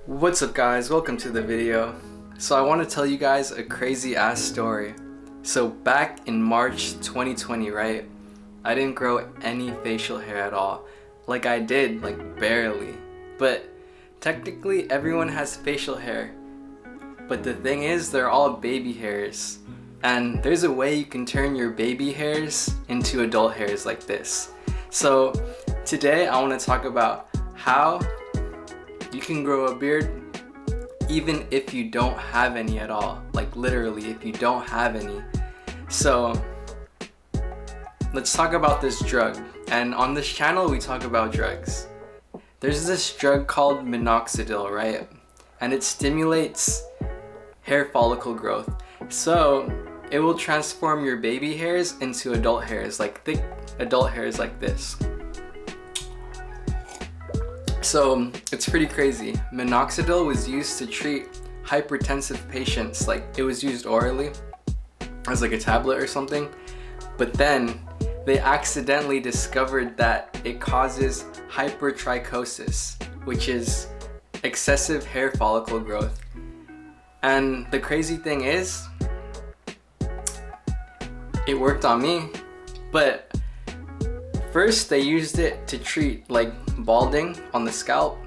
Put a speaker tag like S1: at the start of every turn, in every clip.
S1: What's up guys, welcome to the video. So I want to tell you guys a crazy ass story. So back in March 2020, right, I didn't grow any facial hair at all. Like I did, like barely. But technically everyone has facial hair. But the thing is, they're all baby hairs. And there's a way you can turn your baby hairs into adult hairs like this. So today I want to talk about how you can grow a beard even if you don't have any at all. Like literally, if you don't have any. So let's talk about this drug. And on this channel we talk about drugs. There's this drug called Minoxidil, right? And it stimulates hair follicle growth. So it will transform your baby hairs into adult hairs, like thick adult hairs like this. So it's pretty crazy. Minoxidil was used to treat hypertensive patients. Like it was used orally as like a tablet or something. But then they accidentally discovered that it causes hypertrichosis, which is excessive hair follicle growth. And the crazy thing is, it worked on me, but first they used it to treat like balding on the scalp,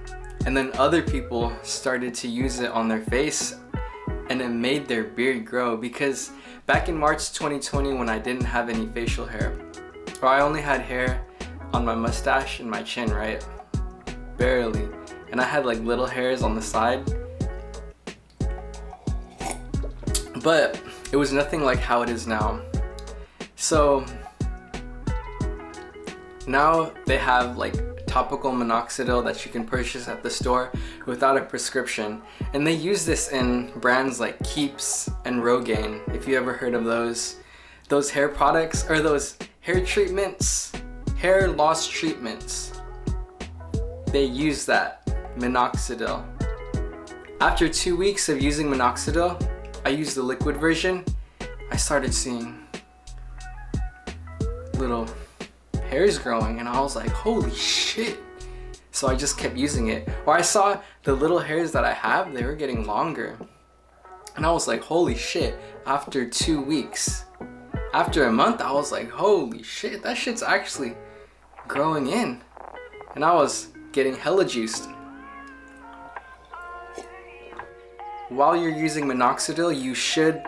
S1: and then other people started to use it on their face and it made their beard grow. Because back in March 2020, when I didn't have any facial hair, or I only had hair on my mustache and my chin, right? Barely. And I had like little hairs on the side, but it was nothing like how it is now. So now they have like topical minoxidil that you can purchase at the store without a prescription, and they use this in brands like Keeps and Rogaine. If you ever heard of those hair products, or those hair treatments, hair loss treatments, they use that Minoxidil. After 2 weeks of using Minoxidil, I used the liquid version. I started seeing little hairs growing and I was like, holy shit. So I just kept using it. Or I saw the little hairs that I have, they were getting longer. And I was like, holy shit. After 2 weeks. After a month, I was like, holy shit, that shit's actually growing in. And I was getting hella juiced. While you're using Minoxidil, you should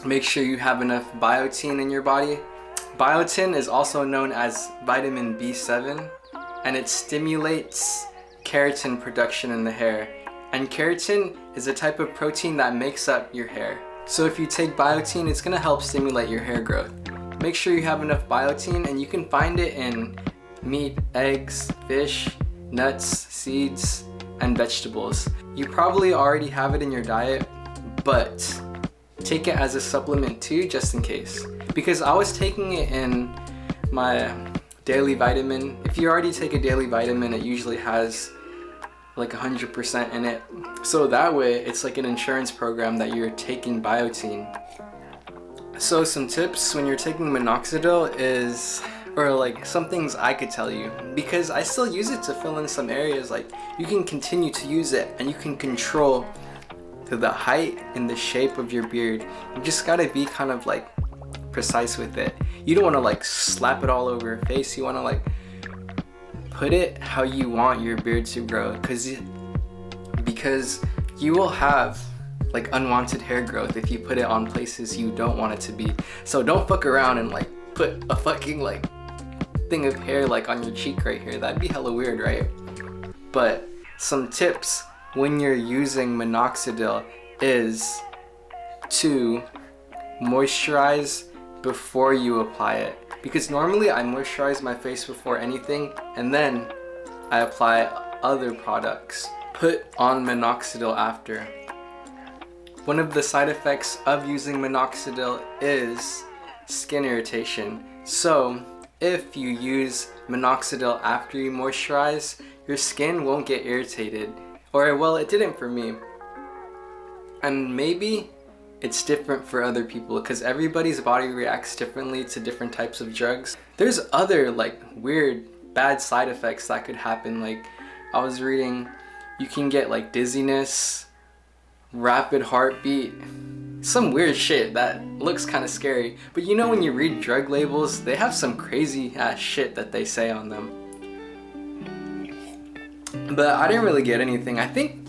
S1: make sure you have enough biotin in your body. Biotin is also known as vitamin B7, and it stimulates keratin production in the hair. And keratin is a type of protein that makes up your hair. So if you take biotin, it's going to help stimulate your hair growth. Make sure you have enough biotin, and you can find it in meat, eggs, fish, nuts, seeds, and vegetables. You probably already have it in your diet, but take it as a supplement too, just in case. Because I was taking it in my daily vitamin. If you already take a daily vitamin, it usually has like 100% in it. So that way, it's like an insurance program that you're taking biotin. So some tips when you're taking Minoxidil is, or like some things I could tell you, because I still use it to fill in some areas. Like you can continue to use it and you can control the height and the shape of your beard. You just gotta be kind of like precise with it. You don't want to like slap it all over your face. You want to like put it how you want your beard to grow, because you will have like unwanted hair growth if you put it on places you don't want it to be. So don't fuck around and like put a fucking like thing of hair like on your cheek right here. That'd be hella weird, right? But some tips when you're using Minoxidil is to moisturize before you apply it. Because normally I moisturize my face before anything, and then I apply other products. Put on Minoxidil after. One of the side effects of using Minoxidil is skin irritation. So if you use Minoxidil after you moisturize, your skin won't get irritated. Or well, it didn't for me. And maybe it's different for other people, because everybody's body reacts differently to different types of drugs. There's other like weird bad side effects that could happen. Like I was reading you can get like dizziness, rapid heartbeat, some weird shit that looks kind of scary. But you know, when you read drug labels, they have some crazy ass shit that they say on them. But I didn't really get anything. I think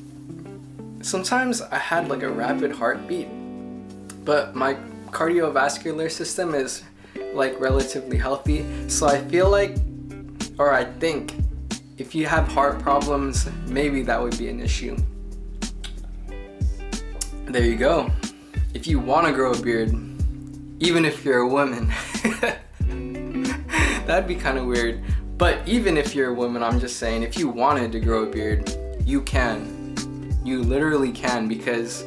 S1: sometimes I had like a rapid heartbeat, but my cardiovascular system is like relatively healthy. So I feel like, or I think, if you have heart problems, maybe that would be an issue. There you go. If you want to grow a beard, even if you're a woman, that'd be kind of weird. But even if you're a woman, I'm just saying, if you wanted to grow a beard, you can. You literally can, because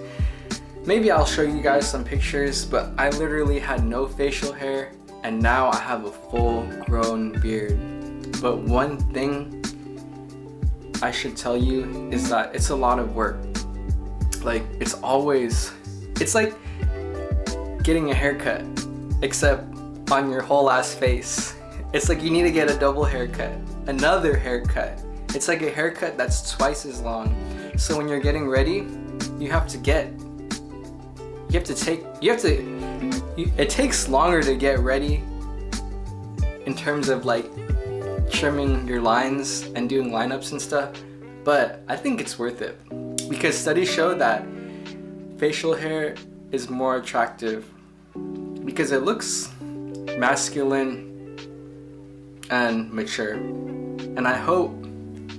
S1: maybe I'll show you guys some pictures, but I literally had no facial hair and now I have a full grown beard. But one thing I should tell you is that it's a lot of work. Like, it's like getting a haircut, except on your whole ass face. It's like you need to get a double haircut, another haircut. It's like a haircut that's twice as long. So when you're getting ready, it takes longer to get ready in terms of like trimming your lines and doing lineups and stuff. But I think it's worth it, because studies show that facial hair is more attractive because it looks masculine and mature. And I hope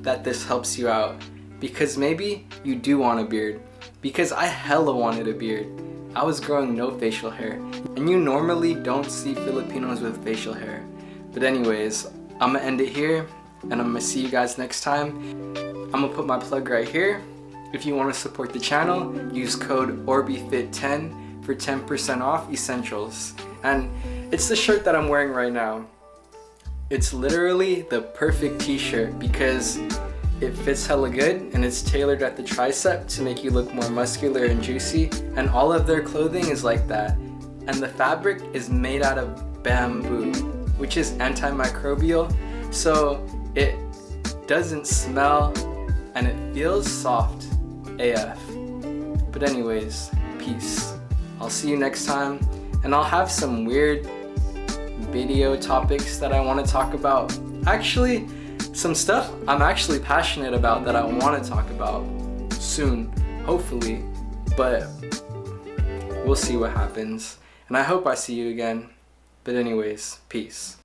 S1: that this helps you out, because maybe you do want a beard, because I hella wanted a beard. I was growing no facial hair, and you normally don't see Filipinos with facial hair. But anyways, I'm gonna end it here, and I'm gonna see you guys next time. I'm gonna put my plug right here. If you want to support the channel, use code ORBIFIT10 for 10% off ESNTLS. And it's the shirt that I'm wearing right now. It's literally the perfect t-shirt because it fits hella good and it's tailored at the tricep to make you look more muscular and juicy. And all of their clothing is like that. And the fabric is made out of bamboo, which is antimicrobial, so it doesn't smell and it feels soft AF. But anyways, peace. I'll see you next time, and I'll have some weird video topics that I want to talk about. Actually, some stuff I'm actually passionate about that I want to talk about soon, hopefully, but we'll see what happens. And I hope I see you again. But anyways, peace.